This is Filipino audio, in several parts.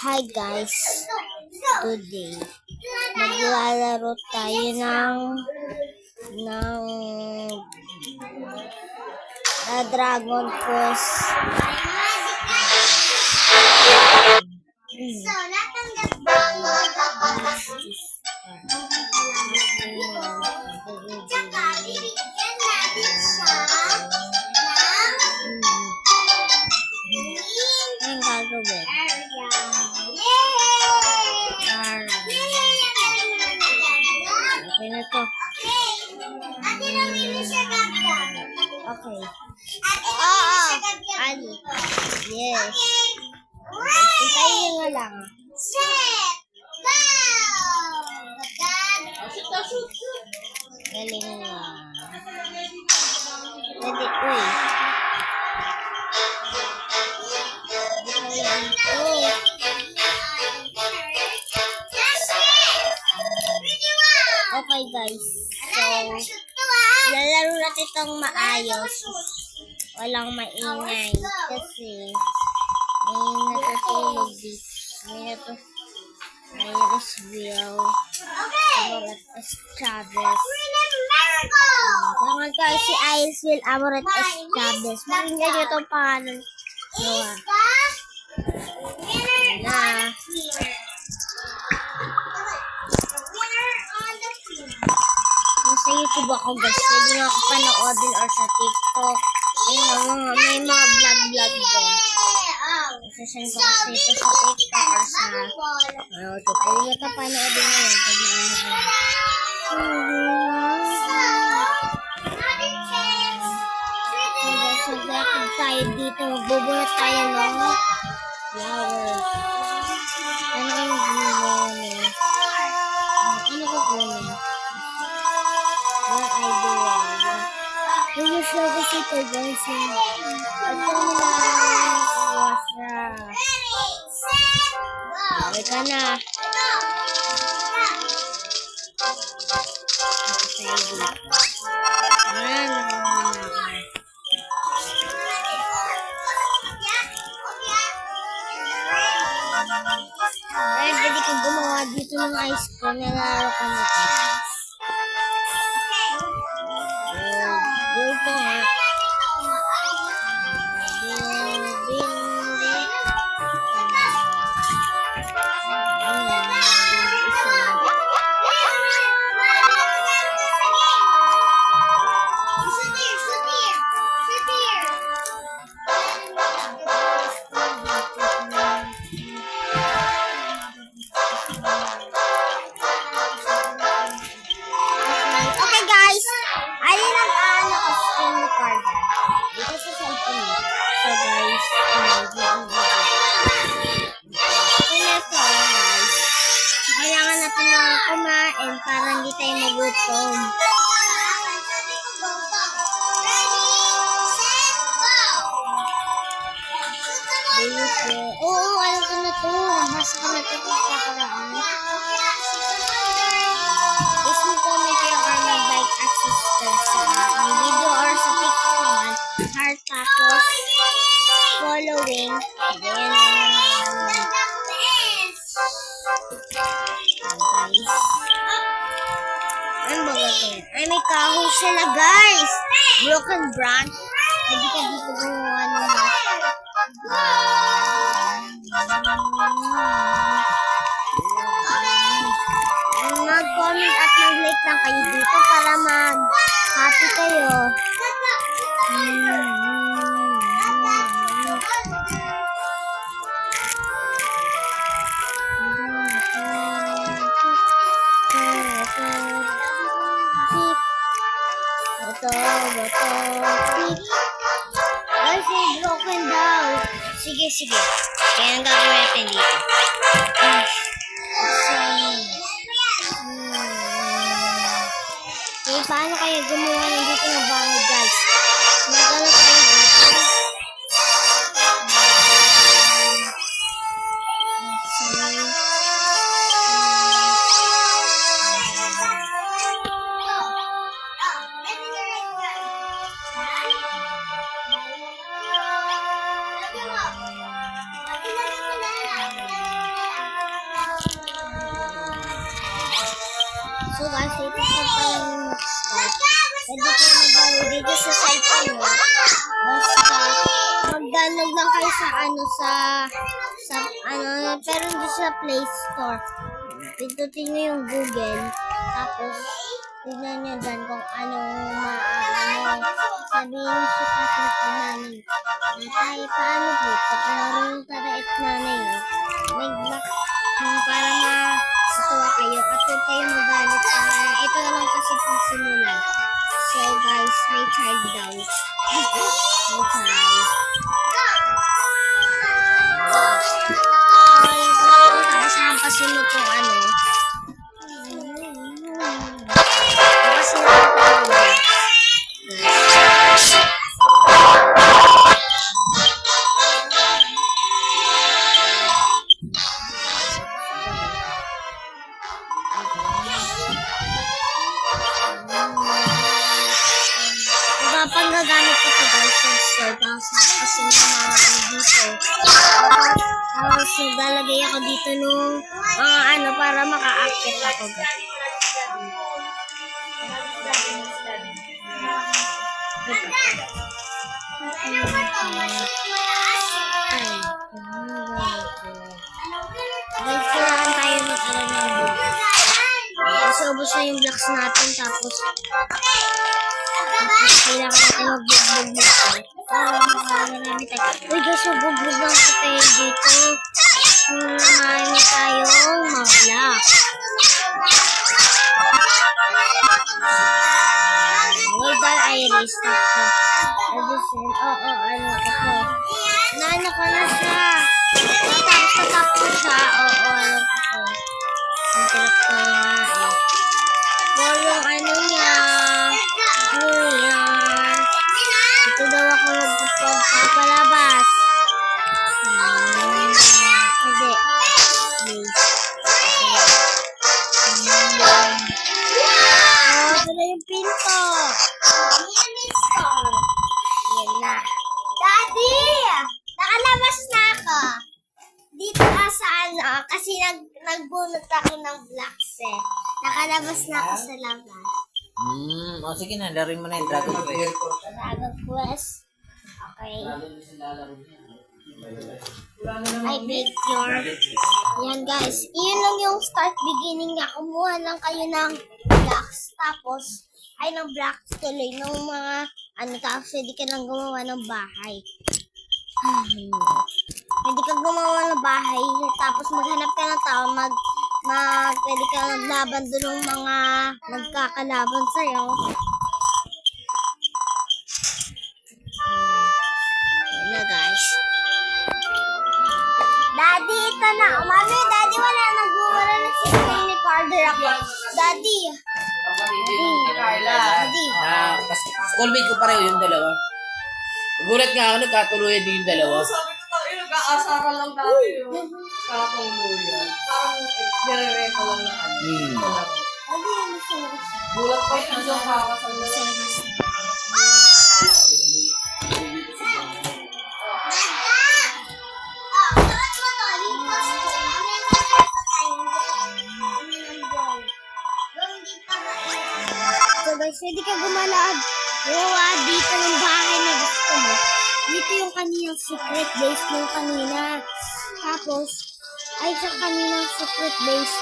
Hi guys, today maglalaro tayo ng Dragon Quest. So, natanggap ba ang mga kapatid? Tsaka, bibigyan natin siya ng Anong gagawin? Okay na to. Ate, namili siya gagawin. Okay. Ate, namili siya gagawin. Ali. Yes. Okay. Hintayin nyo nga lang. Set! Go! Galing nga. Ready, uy. Okay guys. So, lalaro natin itong maayos. Walang maingay. Kasi, may natutulog dito. May Roseville. Amoret S. Chavez. Mga guys, si Aisville Amoret S. Chavez. Pakinggan nyo itong pangalan. Noah. Na. Nasa YouTube ako guys. Pwede nyo ako panoodin or sa TikTok. May mga vlog doon. Isasend ko kasi ito sa TikTok or sa YouTube. Pwede nyo ito panoodin nyo yun. Pag naano ko yun. So guys, maglakad tayo dito. Magbubunot tayo ng flowers. Ano yung kukunin? Ano kukunin? What I do? Nag-show kasi ito guys. Ito na. Wasra. Okay ka na. Ayan. Ay, pwede kang gumawa dito ng ice cream. Nalaro ka na ito. Build ko nga. Okay guys, ayun ang ano ko screen recorder. Dito sa cellphone mo. So guys, okay na ito guys. So kailangan natin na kumain para hindi tayo magutom. Oo, alam ko na to. Nabasa ko na to kakaraan. Please mo comment kayo or mag-like at subscribe sa aking video or sa TikTok naman. Heart tapos following. Then, guys. Ano ba gagawin? Ay, may kahoy sila guys. Broken branch. Hindi ka dito gumawa ng mag-comment at mag-like lang kayo dito para mag-happy kayo. Bato. Kasi broken daw. Sige. Kaya ang gagawin natin dito. Okay, paano kayo gumawa ng dito ng bahay guys? Magano tayo dito. So guys, ito pa lang yung mag-start. Pwede kayo mag-download dito sa cellphone mo. Basta, mag-download lang kayo sa pero hindi sa Play Store. Pindutin nyo yung Google. Tapos, tignan nyo dyan kung anong sabihin nyo sa ating nanay. Natay, paano po? Papanoorin yung tarait nanay. May black para matuwa kayo. At huwag kayo magalit sa ito naman kasi pang simula. So guys, may child daw. May child. Tapos hampasin mo kung ano. Hampasin mo kung ano. Kapag gagamit ko ito guys, tapos kasi mga dito. Tapos naglalagay ako dito nung para maka-active ako guys. Guys, kailangan tayo mag-aral ng blocks. Kasi ubos na yung blocks natin, tapos kailangan natin mag-bugbog nito. Marami tayo. Uy guys, mag-bugbog lang sa tayo dito. Marami tayong mag-blocks. Well done, Iris. Ano ko. Naano ko na siya. Natap ko siya. Ano ko. Ang tirap ko nga eh. For yung ano niya. Ito daw ako magpapalabas. Hindi. Ito na yung pinto. Yan na. Daddy! Nakalabas na ako. Dito sa kasi nagbunot ako ng blocks eh. Nakalabas na ako sa labas. O sige na, laruin mo na yung Dragon Quest. Dragon Quest. Okay. I beg your. Yan guys. Iyon lang yung start beginning niya. Kumuha lang kayo ng blocks. Tapos, ng blocks tuloy. Ng mga, tapos pwede ka lang gumawa ng bahay. Pwede ka gumawa ng bahay. Tapos maghanap ka ng tao. Pwede ka naglaban doon ng mga nagkakalaban sa'yo. Yan na guys. Daddy, ito na. Mami, Daddy, wala nagsisipin ni Carter ako. Daddy. Schoolmate ko pareho yung dalawa. Gulat nga ako, nagkatuluyan din yung dalawa. Sabi ko tayo, nag-aasara lang dati yung kakangluyan. Parang nire-reco lang na ano. Ano yung service? Gulat pa yun, ang kakasal na lang. Service. So guys, pwede ka gumalag. Dito yung bahay na gusto mo. Dito yung kaninang secret base ng kanina. Tapos, sa kaninang secret base.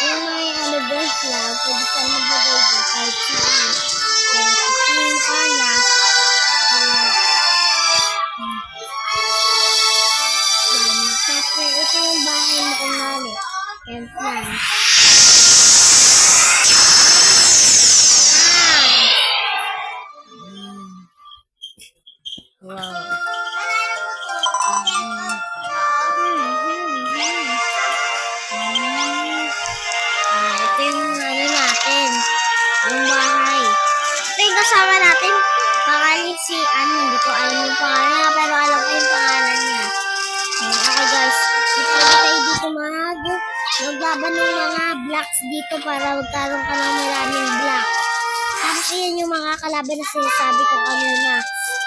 Yung may base lang, pwede ka magbagay dito kahit saan. Yung kanya. Tapos, ito yung bahay mo kung nani. And plan. Wow. Ito yung natin. Yung bahay. Ito yung kasama natin. Pangalan si hindi ko alam yung pangalan niya, pero alam ko yung pangalan niya. Okay guys, pwede tayo dito maglaban ng mga blocks dito para magkaroon ka ng maraming blocks. Tapos yan yung mga kalaban na sinasabi ko kanina.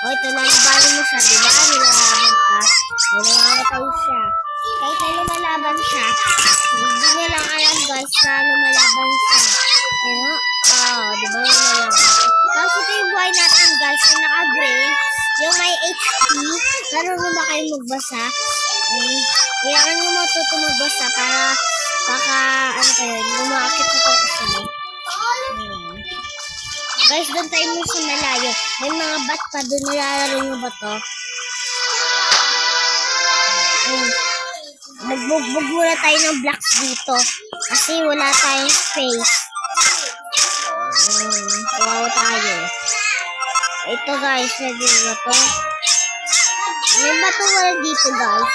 Ito na, labanin mo siya, diba? Nilaban ka. Nangangatay siya. kahit na lumalaban siya, hindi niya lang alam guys na lumalaban siya. Pero, di ba lumalaban? Tapos ito yung buhay natin guys, yung naka-gray, yung may HP, marunong ba kayo magbasa? Kailangan nyo matuto magbasa para baka, ano kayo, lumakit na itong isa mo. Guys, doon tayo mo sa malayo. May mga bat pa doon, nilalaro nyo ba to? Magbugbog muna tayo ng blocks dito. Kasi wala tayong space. Wow tayo. Ito guys, pwede ba to? May bato wala dito guys.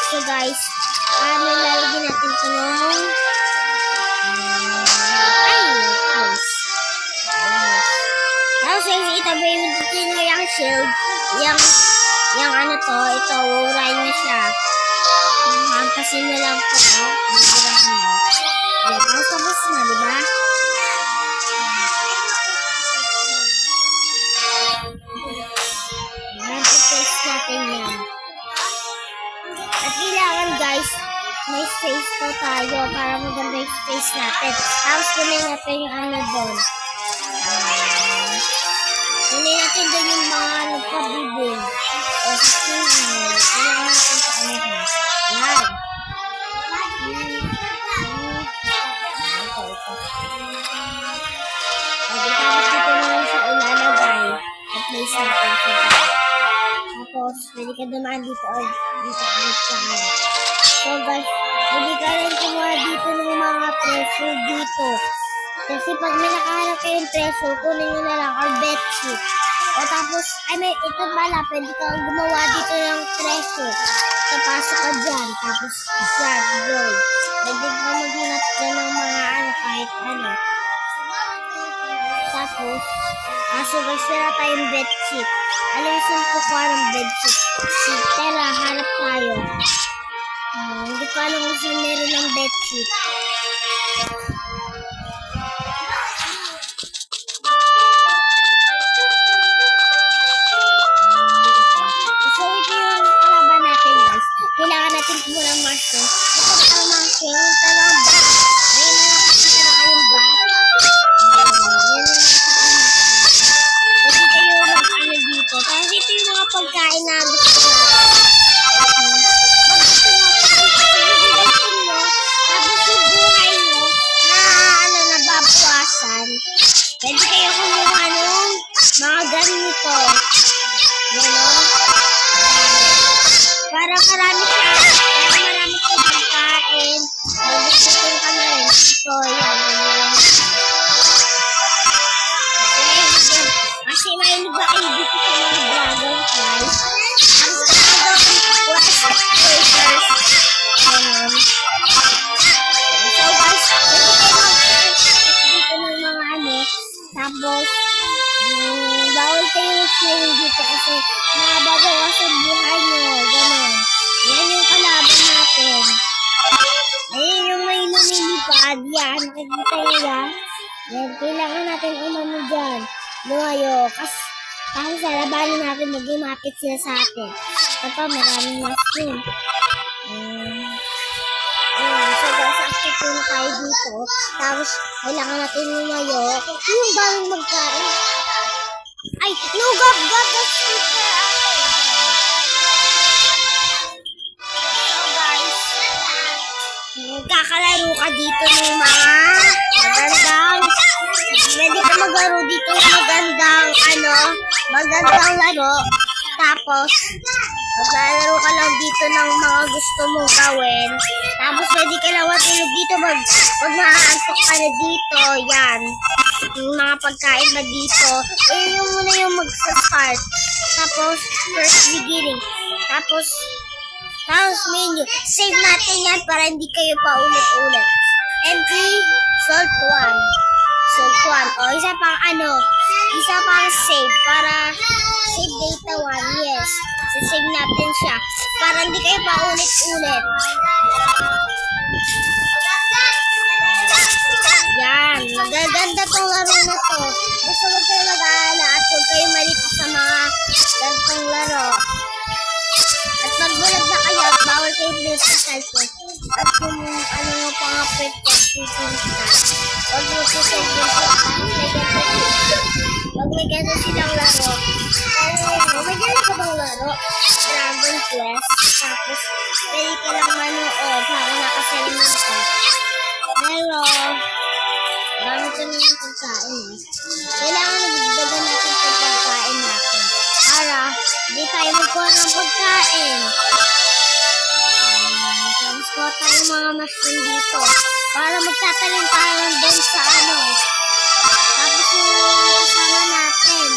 So guys, nilalagyan natin ito ng tapos itabi mo dito yung shield. Yung ano to, ito, urayin na siya. Hampasin na lang po. Yan, tapos na, diba? Yan, i-paste natin yan. At kailangan guys, may space po tayo para maganda yung space natin. Tapos kunin natin yung ano doon. Kunin natin doon yung mga nagpabibig. O kailangan natin sa ano ha. Yan. Tapos dito naman sa ulana guys. I-place natin siya. Tapos, pwede ka dumaan dito o dito ulit sa ano. So guys, pwede ka rin kumuha dito ng mga treasure dito. Kasi pag may nakahanap kayong treasure, kunin nyo na lang or bedsheet. O tapos, ito pala, pwede kang gumawa dito ng treasure. Tapasok ka dyan. Tapos, yan, gold. Pwede ka maghanap dyan ng mga ano, kahit ano. Tapos, kaso guys, wala tayong bedsheet. Alam mo saan kukuha ng bedsheet? Si Tera, hanap tayo. Hindi ko alam kung saan meron ng bedsheet. So, ito yung kalaban natin guys. Kailangan natin kumuha ng mushroom. Ito ang mushroom. Ito ang bat. Ayun na nakakita na kayong bat. Kasi ito yung mga pagkain na gusto natin. Tapos yung buhay mo na nababawasan. Pwede kayo kumuha ng mga ganito. Para marami ka. Para marami ka pagkain. Gusto ka na rin. So, yan. Kasi mahilig ba kayo dito sa mga dragonflies? So guys, pwede kayo dito ng mga ano. Tapos, bawal kayo swimming dito kasi nababawasan buhay nyo. Ganon. Yan yung kalaban natin. Ayun yung may lumilipad. Yan, nakikita nyo yan. Yan, kailangan natin umano dyan. Lumayo. Kasi sa labanan natin, mag-umapit sila sa atin. Ito pa, maraming mushroom. So guys, after po na tayo dito. Tapos, kailangan natin lumayo. Yung galing magkain. Ay, no, gab, that's super ate. So guys, kakalaro ka dito ng mga magandang, pwede ka maglaro dito ng magandang laro. Tapos, maglalaro ka lang dito ng mga gusto mong gawin. Tapos, pwede ka lang matulog dito. Pag maaantok ka na dito, yan. Yung mga pagkain na dito. Yung muna yung mag-start. Tapos, first beginning. Tapos menu. Save natin yan para hindi kayo pa ulit-ulit. Entry, salt 1. Salt 1. O, isa pang save. Para save data 1. Yes. Save natin siya. Para hindi kayo pa ulit-ulit. Yan. Magaganda tong laro na to. Basta huwag kayo mag-aala at huwag kayo malito sa mga gantong laro. At pag bulag na kayo, i-build sa cellphone. At yung ano mo pa nga pagpipinta. Huwag mo susubin sa Huwag may gano'n silang laro. Pero, may gano'n ka bang laro? Dragon Quest. Tapos, pwede ka lang manood habang nakasalimin ka. Pero, dami ko naman pagkain eh. Kailangan nagdagan natin yung pagkain natin. Para, hindi tayo magkuha ng pagkain. Tapos kuha tayo mga mushroom dito. Para magtatanim tayo doon sa ano. Tapos yung kasama natin,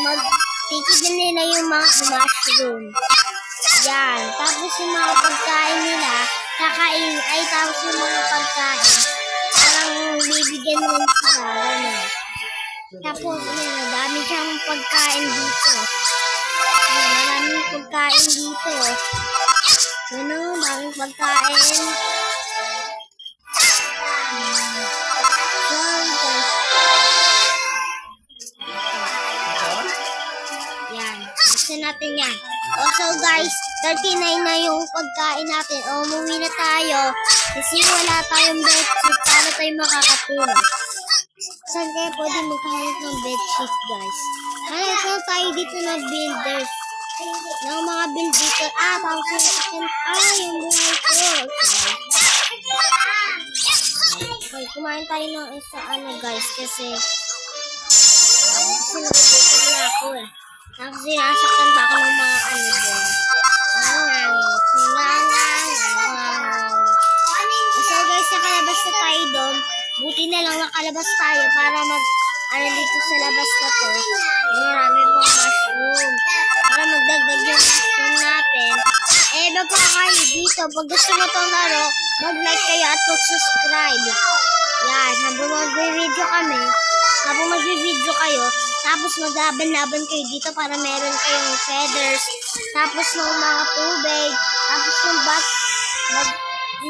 magtitigil nila yung mga mushroom. Yan. Tapos yung mga pagkain nila, kakain. Ay, tapos yung mga pagkain, parang bibigyan mo sila. Ano. Tapos, dami siyang pagkain dito. Yan, maraming pagkain dito. Ano, daming pagkain. Yan, buksan natin yan. Also guys, 39 na yung pagkain natin. Umuwi na tayo kasi wala tayong bedsheet para tayo makakatulog. Saan kaya pwede magkahanap ng bedsheet guys? Hanap lang tayo dito na builders. Ng mga build dito. Tapos yung second, yung buhay ko. Okay, kumain tayo ng isa guys kasi nagugutom na ako eh. Tapos sinasaktan pa ako ng mga doon. So guys, nakalabas na tayo doon. Buti na lang nakalabas tayo para dito sa labas na to. Marami mga mushroom. Para magdagdag yung mushroom natin. Bago kayo dito, pag gusto mo itong laro, mag-like kayo at mag-subscribe. Yan, habang mag-video kami, habang mag-video kayo, tapos maglaban-laban kayo dito para meron kayong feathers, tapos ng mga tubig, tapos yung bat,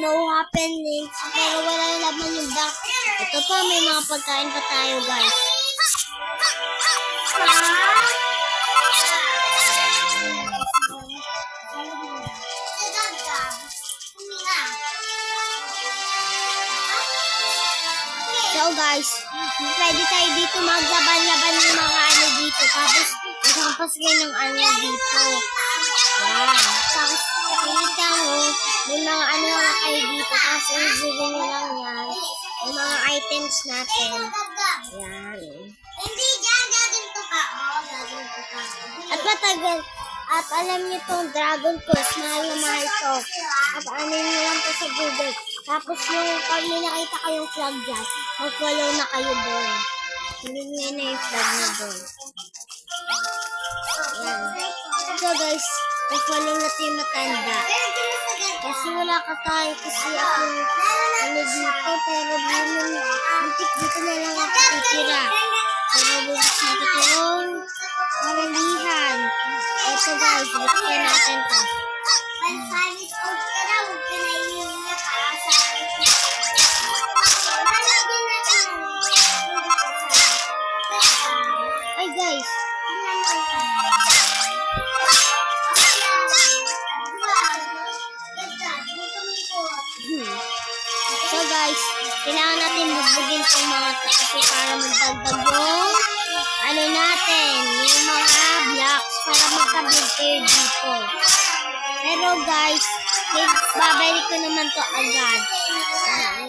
no happenings, pero wala yung laban yung back. Ito pa, may mga pagkain pa tayo guys. So guys, pwede tayo dito maglaban-laban ng mga dito. Tapos, maghampas kayo ng dito. Yan. Tapos, nakikita mo, may mga na kayo dito. Tapos, i-zoom nyo lang yan. Yung mga items natin. Yan. Hindi dyan, gaganto ka. Gaganto ka. At matagal. At alam niyo tong Dragon Quest, mahal na mahal to. At ano niyo lang to sa Google. Tapos yung pag may nakita kayong flag dyan, mag-follow na kayo doon. Hindi niyo na yung flag na doon. Yan. So guys, mag-follow natin yung matanda. Kasi wala ka tayo kasi ako dito. Pero butik dito na lang ako titira. Pero bubuksan ko yung karalihan. Ito guys, buksan natin to. When 5 years old ka na, huwag ka na iiyak ka sa ay guys. So guys, kailangan natin bugbugin itong mga to kasi para magdagdag yung natin, yung mga blocks para magka-build kayo dito. Pero guys, babalik ko naman to agad.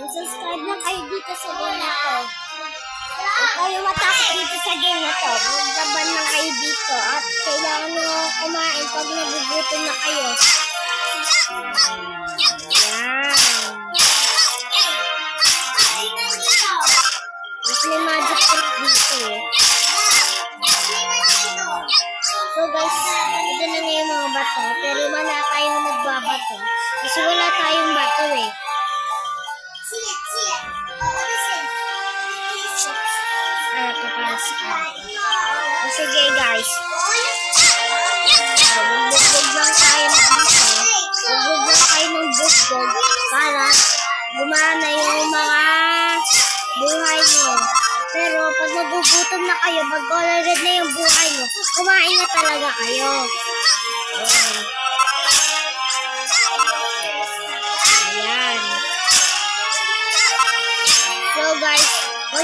Subscribe lang kayo dito sa game na to. Huwag kayo matakot dito sa game na to. Maglaban lang kayo dito. At kailangan nyo kumain pag nagugutom na kayo. Mas may magic trick dito. So guys, ito na nga yung mga bato. Pero wala tayong nagbabato. Kasi wala tayong bato eh. Ito para sa akin. Sige guys. Bugbog lang tayo ng dito. Bugbog lang tayo ng bugbog para gumana yung mga buhay mo. Pero pag nagugutom na kayo, pag color red na yung buhay mo, kumain na talaga kayo. Ayan.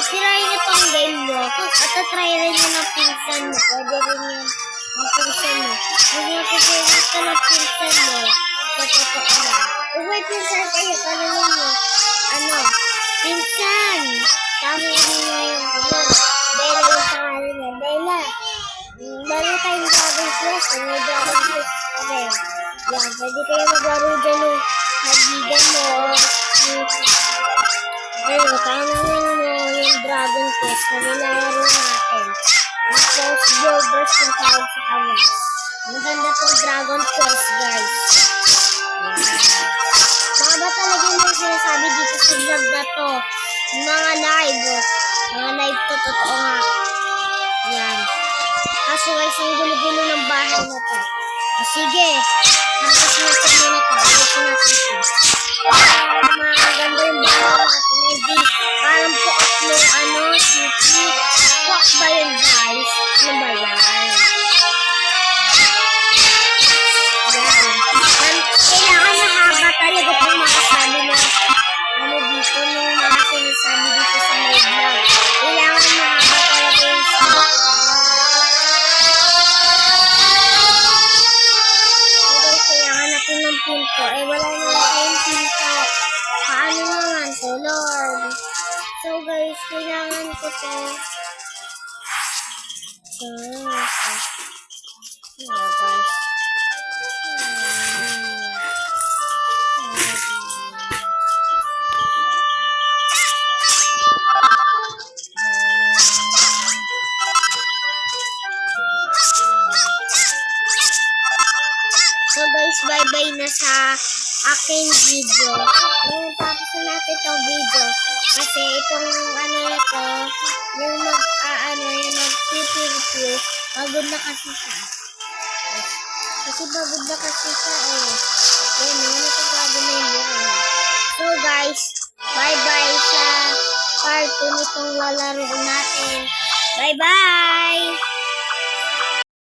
sirain niyo tong game nyo. At try rin nyo ng pinsan mo. Pwede rin yun ng pinsan mo. Huwag nyo pipilit ka ng pinsan mo. Sa totoo lang. Kung may pinsan kayo, tanongin nyo. Ano? Pinsan! Tama yun na yung Bella yung pangalan niya. Bella! Laro tayong Dragon Quest. May Dragon Quest pa rin. Yan, pwede kayo maglaro dyan ng kaibigan mo. Ayun, tanongin mo yung Dragon Quest na nilalaro natin. Ang Post Builders yung tawag sa kanya. Maganda tong Dragon Quest, guys. Yan. Mga ba talaga yung mga sinasabi dito sa vlog na to? Mga live, oh. Mga live to, totoo nga. Yan. Kaso guys, ang gulo-gulo ng bahay na to. O sige, hampas natin muna to. Ayusin natin to. Maganda yung bahay natin. Hindi, parang puak mo, city. Puak ba yun, guys? Ano ba yan? Kailangan mahaba talaga itong mga sabi na dito, nung mga sinasabi dito sa my vlog. Kailangan mahaba talaga yung sabi. Okay, kailangan natin ng pinto. Wala na tayong pinto. Paano naman to, Lord? So guys, kailangan ko to. Guys. So guys, bye-bye na sa aking video. Tapos na natin itong video. Kasi itong ito, yung yung mag-review, pagod na kasi siya. Kasi pagod na kasi siya Yan, pagod na yung buhay. So guys, bye-bye sa part 2 nitong lalaro natin. Bye-bye!